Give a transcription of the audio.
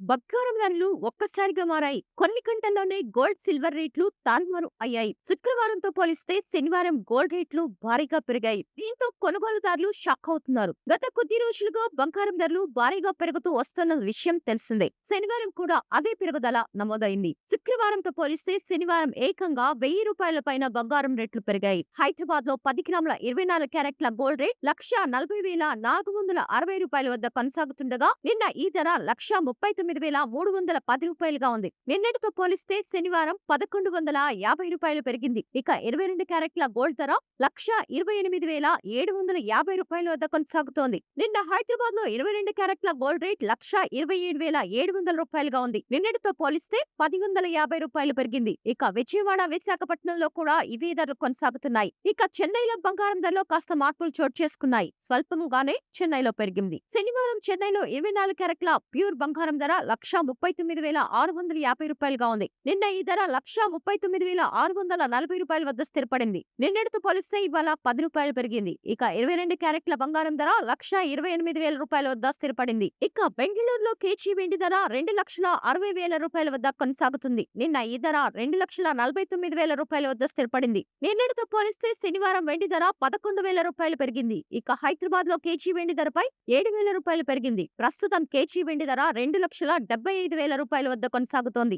బంగారం ధరలు ఒక్కసారిగా మారాయి. కొన్ని గంటల్లోనే గోల్డ్, సిల్వర్ రేట్లు తారుమారు అయ్యాయి. శుక్రవారంతో పోలిస్తే శనివారం గోల్డ్ రేట్లు భారీగా పెరిగాయి. దీంతో కొనుగోలుదారులు షాక్ అవుతున్నారు. గత కొద్ది రోజులుగా బంగారం ధరలు భారీగా పెరుగుతూ వస్తున్న విషయం తెలిసిందే. శనివారం కూడా అదే పెరుగుదల నమోదైంది. శుక్రవారంతో పోలిస్తే శనివారం ఏకంగా ₹1000 పైన బంగారం రేట్లు పెరిగాయి. హైదరాబాద్ లో 10 గ్రాముల 24 క్యారెట్ల గోల్డ్ రేట్ ₹1,40,460 వద్ద కొనసాగుతుండగా నిన్న ఈ ధర ₹1,39,310గా ఉంది. నిన్నటితో పోలిస్తే శనివారం ₹1,150 పెరిగింది. ఇక 22 క్యారెట్ల గోల్డ్ ధర ₹1,28,750 వద్ద కొనసాగుతోంది. నిన్న హైదరాబాద్ లో 22 క్యారెట్ల గోల్డ్ రేట్ ₹1,27,700గా ఉంది. నిన్నటితో పోలిస్తే ₹1,050 పెరిగింది. ఇక విజయవాడ, విశాఖపట్నంలో కూడా ఇవే ధరలు కొనసాగుతున్నాయి. ఇక చెన్నైలో బంగారం ధరలో కాస్త మార్పులు చోటు చేసుకున్నాయి. స్వల్పంగానే చెన్నైలో పెరిగింది. శనివారం చెన్నైలో 24 క్యారెట్ల ప్యూర్ బంగారం ధర ₹1,39,650గా ఉంది. నిన్న ఈ ధర ₹1,39,640 వద్ద స్థిరపడింది. నిన్నటితో పోలిస్తే ఇవాళ ₹10 పెరిగింది. ఇక 22 క్యారెట్ల బంగారం ధర ₹1,28,000 వద్ద స్థిరపడింది. ఇక బెంగళూరులో కేజీ వెండి ధర ₹2,60,000 వద్ద కొనసాగుతుంది. నిన్న ఈ ధర ₹2,49,000 వద్ద స్థిరపడింది. నిన్నటితో పోలిస్తే శనివారం వెండి ధర ₹11,000 పెరిగింది. ఇక హైదరాబాద్ లో కేజీ వెండి ధరపై ₹7,000 పెరిగింది. ప్రస్తుతం కేజీ వెండి ధర ₹2,75,000 వద్ద కొనసాగుతోంది.